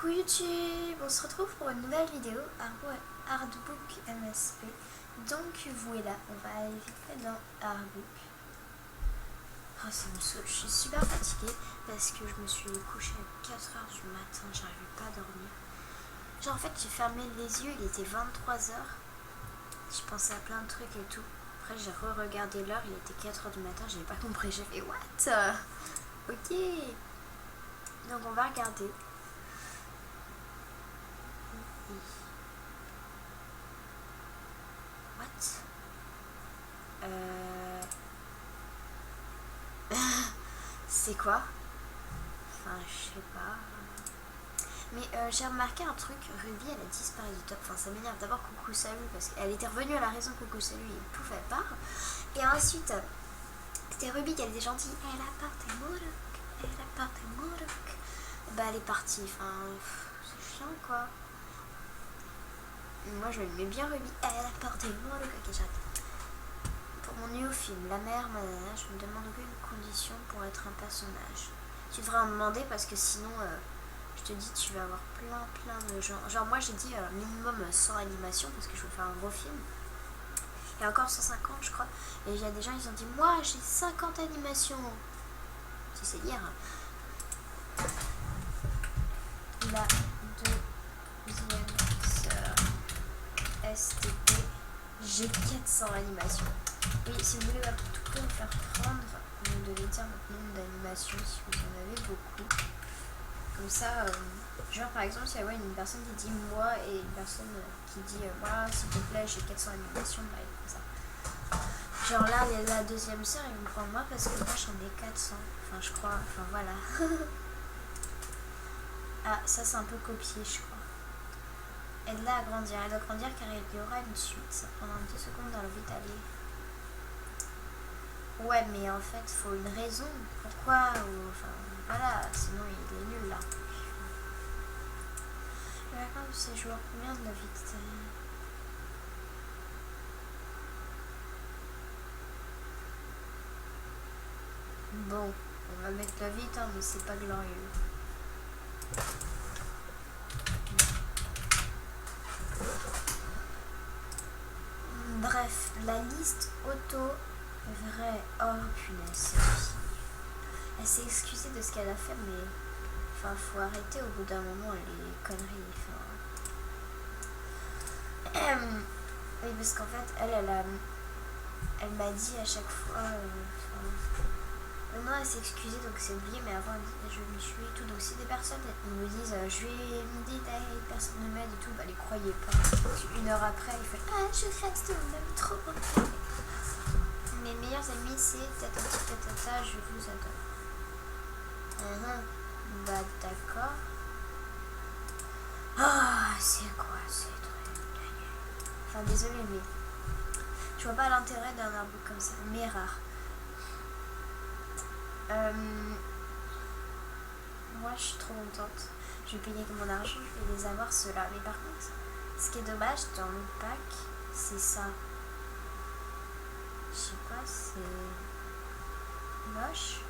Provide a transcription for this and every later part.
Coucou YouTube, on se retrouve pour une nouvelle vidéo Artbook MSP. Donc voilà, on va aller vite fait dans Artbook. Oh, ça me saoule, je suis super fatiguée parce que je me suis couchée à 4h du matin, j'arrivais pas à dormir. Genre en fait j'ai fermé les yeux, il était 23h. Je pensais à plein de trucs et tout. Après j'ai re-regardé l'heure, il était 4h du matin, j'avais pas compris, j'ai fait what? Ok. Donc on va regarder. What? C'est quoi? Enfin, je sais pas. Mais j'ai remarqué un truc, Ruby elle a disparu du top. Enfin, ça m'énerve. D'abord, coucou salut, parce qu'elle était revenue à la raison coucou salut, il pouvait pas. Et ensuite, c'était Ruby qui elle était gentille. Elle apporte un Murok. Elle apporte un Murok. Bah, elle est partie. Enfin, c'est chiant quoi. Moi je l'aimais bien Ruby. Elle apporte un Murok. Ok, j'arrête. Pour mon nouveau film, La mère, je me demanderai une condition pour être un personnage. Tu devrais en demander parce que sinon, je te dis, tu vas avoir plein de gens. Genre moi j'ai dit minimum 100 animations parce que je veux faire un gros film. Et encore 150 je crois. Et il y a des gens, ils ont dit, moi j'ai 50 animations. Tu sais lire. La deuxième sœur STP, j'ai 400 animations. Oui, si vous voulez à tout prix me faire prendre, vous devez dire votre nombre d'animations si vous en avez beaucoup. Comme ça, genre par exemple, s'il y a une personne qui dit moi et une personne qui dit moi, s'il te plaît, j'ai 400 animations, bah comme ça. Genre là, la deuxième sœur, il me prend moi parce que moi j'en ai 400. Enfin, je crois, enfin voilà. Ah, ça c'est un peu copié, je crois. Aide-la à grandir. Elle doit grandir car il y aura une suite. Ça prendra 2 secondes dans le vite-aller. Ouais, mais en fait, faut une raison. Pourquoi ou, enfin, voilà, sinon il est nul là. Le vacances de ces joueurs, combien de la vite? Bon, on va mettre la vite, hein, mais c'est pas glorieux. Bref, la liste auto vraie. Oh punaise. Elle s'est excusée de ce qu'elle a fait, mais enfin, faut arrêter au bout d'un moment les conneries. Enfin... oui, parce qu'en fait, elle m'a dit à chaque fois. Maintenant, elle s'est excusée, donc c'est oublié, mais avant, elle dit je vais me tuer et tout. Donc, si des personnes ils me disent je vais m'aider, personne ne m'aide et tout, bah, les croyez pas. Une heure après, il fait je reste, on m'aime trop. Mes meilleurs amis, c'est tata, je vous adore. Bah, d'accord. Ah, c'est quoi ces trucs? Enfin, désolé, mais je vois pas l'intérêt d'un arbre comme ça, mais rare. Moi je suis trop contente. Je vais payer avec mon argent, je vais les avoir ceux-là. Mais par contre, ce qui est dommage dans le pack, c'est ça. Je sais pas, c'est moche.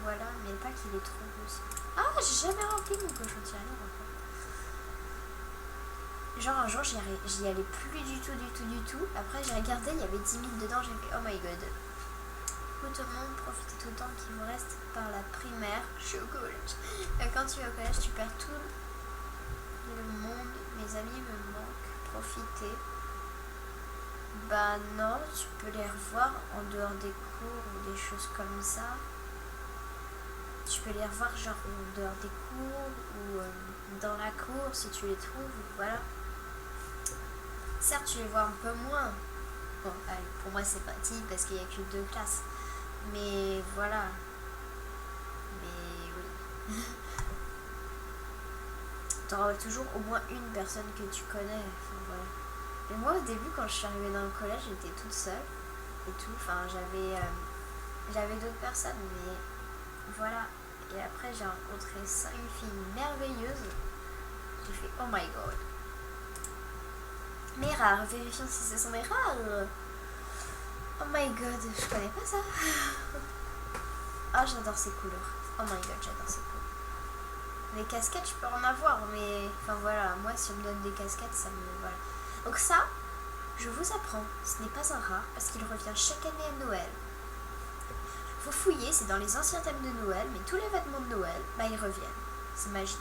Voilà, mais le pack il est trop beau aussi. Ah, j'ai jamais rempli mon cochontier alors en fait. Genre un jour j'y allais plus du tout. Après j'ai regardé, il y avait 10 000 dedans, j'ai fait oh my god. Tout le monde, profitez tout le temps qu'il vous reste par la primaire. Je suis au collège. Quand tu es au collège, tu perds tout le monde. Mes amis me manquent. Profitez. Bah non, tu peux les revoir en dehors des cours ou des choses comme ça. Tu peux les revoir genre en dehors des cours ou dans la cour si tu les trouves. Voilà. Certes, tu les vois un peu moins. Bon, allez, pour moi c'est pratique parce qu'il n'y a que 2 classes. Mais voilà. Mais oui. T'auras toujours au moins une personne que tu connais. Enfin, voilà. Mais moi au début quand je suis arrivée dans le collège, j'étais toute seule et tout. Enfin j'avais d'autres personnes, mais voilà. Et après j'ai rencontré une fille merveilleuse. J'ai fait oh my god. Mais rares, vérifions si ce sont des rares. Oh my god, je connais pas ça. Oh, j'adore ces couleurs. Oh my god, j'adore ces couleurs. Les casquettes, je peux en avoir, mais enfin voilà, moi si on me donne des casquettes, ça me... Voilà. Donc ça, je vous apprends, ce n'est pas un rare parce qu'il revient chaque année à Noël. Faut fouiller, c'est dans les anciens thèmes de Noël, mais tous les vêtements de Noël, bah ils reviennent. C'est magique.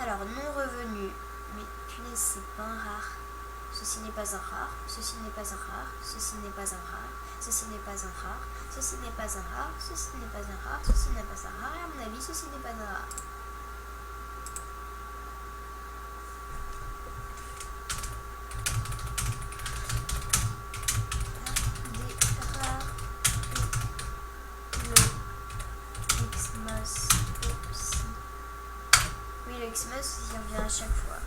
Alors, non revenu, mais punaise, c'est pas un rare. Ceci n'est pas un rare, ceci n'est pas un rare, ceci n'est pas un rare, ceci n'est pas un rare, ceci n'est pas un rare, ceci n'est pas un rare, ceci n'est pas un rare, et à mon avis, ceci n'est pas un rare. Des rares, le Xmas aussi. Oui, le Xmas, il revient à chaque fois.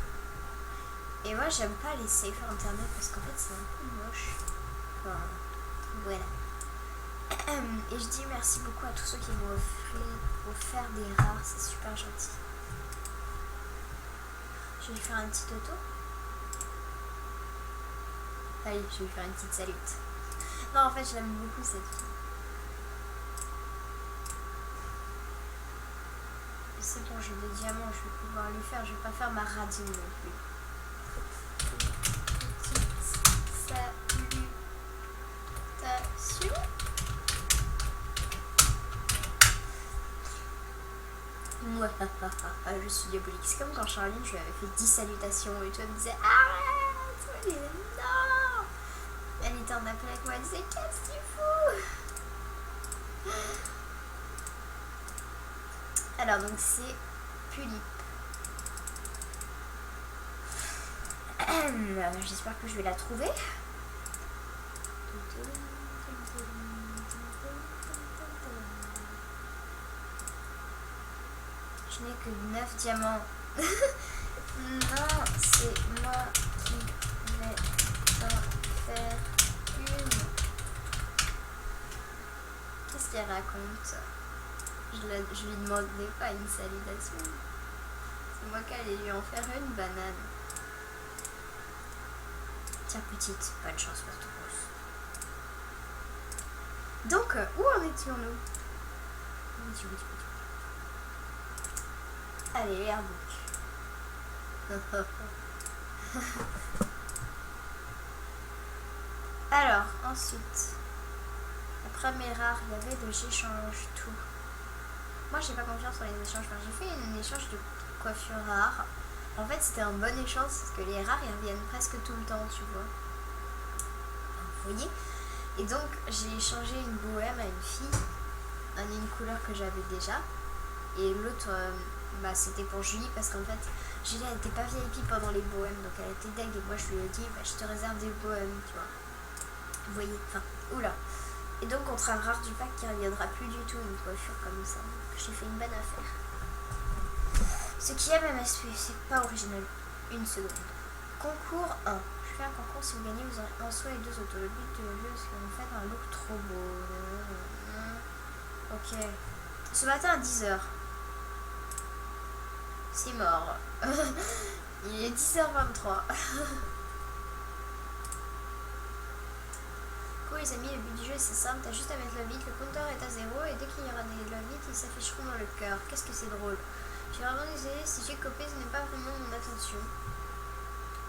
Et moi, j'aime pas les safe internet parce qu'en fait, c'est un peu moche. Enfin, voilà. Et je dis merci beaucoup à tous ceux qui m'ont offert des rares, c'est super gentil. Je vais lui faire un petit auto. Allez, je vais lui faire une petite salute. Non, en fait, je l'aime beaucoup cette fille. C'est bon, j'ai des diamants, je vais pouvoir lui faire. Je vais pas faire ma radine non plus. Petite salutation. Je suis diabolique. C'est comme quand Charline, je lui avais fait 10 salutations et toi elle me disait arrête, elle disait non. Elle était en appel avec moi, elle disait qu'est-ce que tu fous. Alors donc c'est Pulip. J'espère que je vais la trouver. Je n'ai que 9 diamants. Non, c'est moi qui vais en faire une. Qu'est-ce qu'elle raconte? Je lui demandais pas une salutation. C'est moi qui allais lui en faire une banane. Tiens petite, bonne chance pour tout rose. Donc, où en étions-nous? Allez, airbook. Alors, ensuite, après mes rares, il y avait de j'échange tout. Moi, j'ai pas confiance dans les échanges. Enfin, j'ai fait un échange de coiffure rare. En fait, c'était un bon échange parce que les rares, ils reviennent presque tout le temps, tu vois. Vous voyez? Et donc, j'ai échangé une bohème à une fille, une couleur que j'avais déjà. Et l'autre, bah, c'était pour Julie parce qu'en fait, Julie, elle était pas VIP pendant les bohèmes, donc elle était deg. Et moi, je lui ai dit, bah, je te réserve des bohèmes, tu vois. Vous voyez? Enfin, oula. Et donc, contre un rare du pack qui reviendra plus du tout, une coiffure comme ça. J'ai fait une bonne affaire. Ce qui est MMSP, c'est pas original. Une seconde. Concours 1. Je fais un concours, si vous gagnez, vous aurez un soin et 2 autos. Le but de jeu, c'est que vous faites un look trop beau. Ok. Ce matin à 10h. C'est mort. Il est 10h23. Les amis, le but du jeu c'est simple, t'as juste à mettre le vide, le compteur est à 0 et dès qu'il y aura des love it, ils s'afficheront dans le cœur. Qu'est-ce que c'est drôle. Je suis vraiment désolée, si j'ai copié, ce n'est pas vraiment mon attention.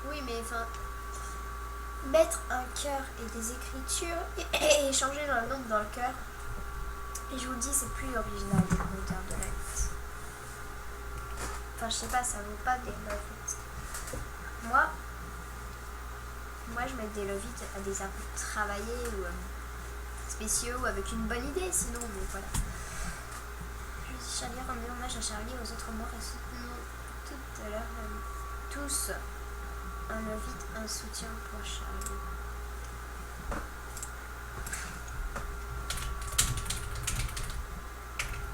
Oui, mais enfin, mettre un cœur et des écritures et échanger dans le nombre dans le cœur. Et je vous le dis, c'est plus original des compteurs de love. Enfin, je sais pas, ça vaut pas des love it. Moi, je mets des love it à des arbres travaillés ou spéciaux ou avec une bonne idée, sinon, mais voilà. Je dis Charlie, rendez hommage à Charlie, aux autres morts et soutenons tout à l'heure tous un love it, un soutien pour Charlie.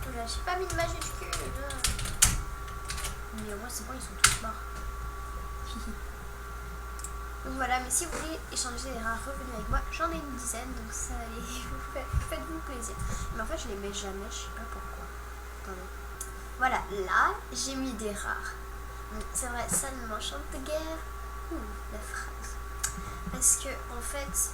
Oula, j'ai pas mis de majuscule. Mais au moins, c'est bon, ils sont tous morts. Donc voilà, mais si vous voulez échanger des rares, revenez avec moi. J'en ai une dizaine, donc ça allez, faites-vous plaisir. Mais en fait, je les mets jamais, je sais pas pourquoi. Attendez. Voilà, là, j'ai mis des rares. C'est vrai, ça ne m'enchante guère. La phrase. Parce que, en fait,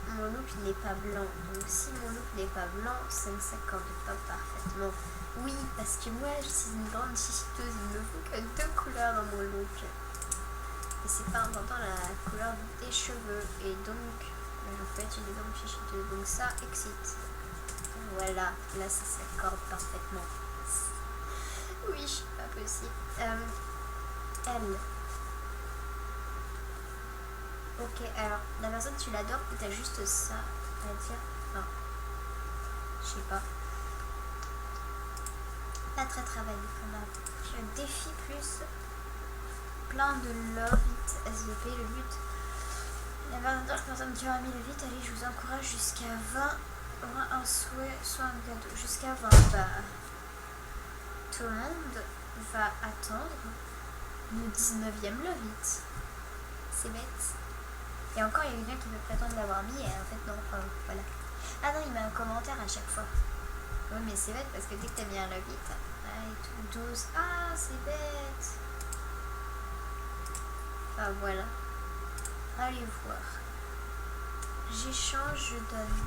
mon look n'est pas blanc. Donc si mon look n'est pas blanc, ça ne s'accorde pas parfaitement Oui, parce que moi, je suis une grande chichiteuse. Il me faut que 2 couleurs dans mon look. Et c'est pas important la couleur des cheveux. Et donc, je peux être une grande chichiteuse. Donc ça excite. Voilà, là ça s'accorde parfaitement. Oui, pas possible. Elle. Ok, alors, la personne tu l'adores ou t'as juste ça à dire? Non. Je sais pas. Pas très travaillé quand même. Je défie plus. Plein de love it SVP, le but. La personne qui aura mis le vite, allez, je vous encourage jusqu'à 20. Un souhait, soit un cadeau. Jusqu'à 20. Bah, tout le monde va attendre le 19e love it. C'est bête. Et encore, il y a quelqu'un qui peut prétendre l'avoir mis et en fait, non. Enfin, voilà. Ah non, il met un commentaire à chaque fois. Oui, mais c'est bête parce que dès que t'as mis un love it, allez, tout 12. Ah, c'est bête. Enfin, voilà. Allez voir. J'échange, je donne.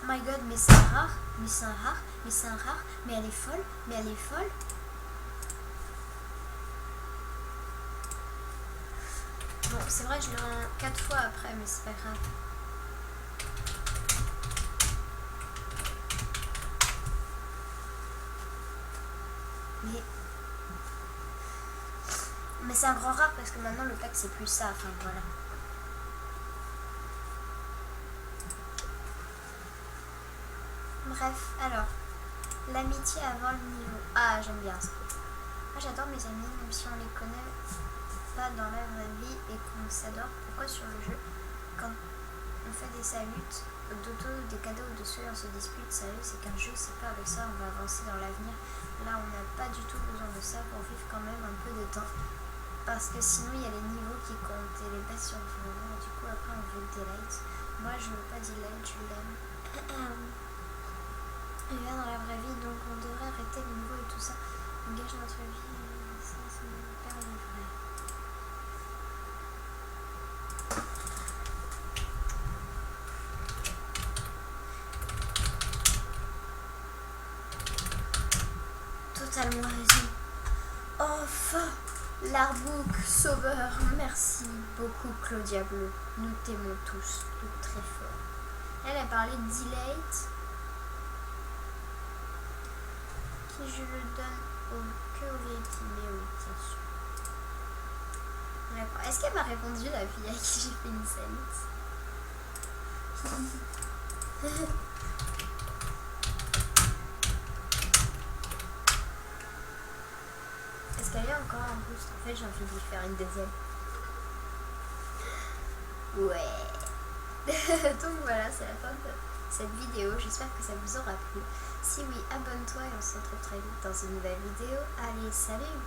Oh my god, mais c'est un rare. Mais c'est un rare. Mais c'est un rare. Mais elle est folle. Mais elle est folle. Bon, c'est vrai, je l'ai en 4 fois après, mais c'est pas grave. Mais c'est un grand rare parce que maintenant le pack c'est plus ça. Enfin voilà. Bref, alors. L'amitié avant le niveau. Ah, j'aime bien ça. Moi j'adore mes amis, même si on les connaît pas dans la vraie vie et qu'on s'adore. Pourquoi sur le jeu, quand on fait des saluts, d'auto, des cadeaux ou de ceux on se dispute, salut, c'est qu'un jeu, c'est pas avec ça, on va avancer dans l'avenir. Là, on n'a pas du tout besoin de ça pour vivre quand même un peu de temps. Parce que sinon, il y a les niveaux qui comptent et les baisses sur le jeu. Du coup, après, on veut delight. Moi, je veux pas delight, je l'aime. Il est dans la vraie vie, donc on devrait arrêter les niveaux et tout ça. On gâche notre vie, ça, c'est hyper vrai. Totalement raison. Enfin, l'artbook sauveur. Merci beaucoup, Claudia Bleu. Nous t'aimons tous, très fort. Elle a parlé de Delate. Qui je le donne que au VIP, mais oui, bien sûr. D'accord. Est-ce qu'elle m'a répondu, la fille à qui j'ai fait une salute? Est-ce qu'elle est encore en boost? En fait, j'ai envie d'y faire une deuxième. Ouais. Donc voilà, c'est la fin de cette vidéo. J'espère que ça vous aura plu. Si oui, abonne-toi et on se retrouve très vite dans une nouvelle vidéo. Allez, salut!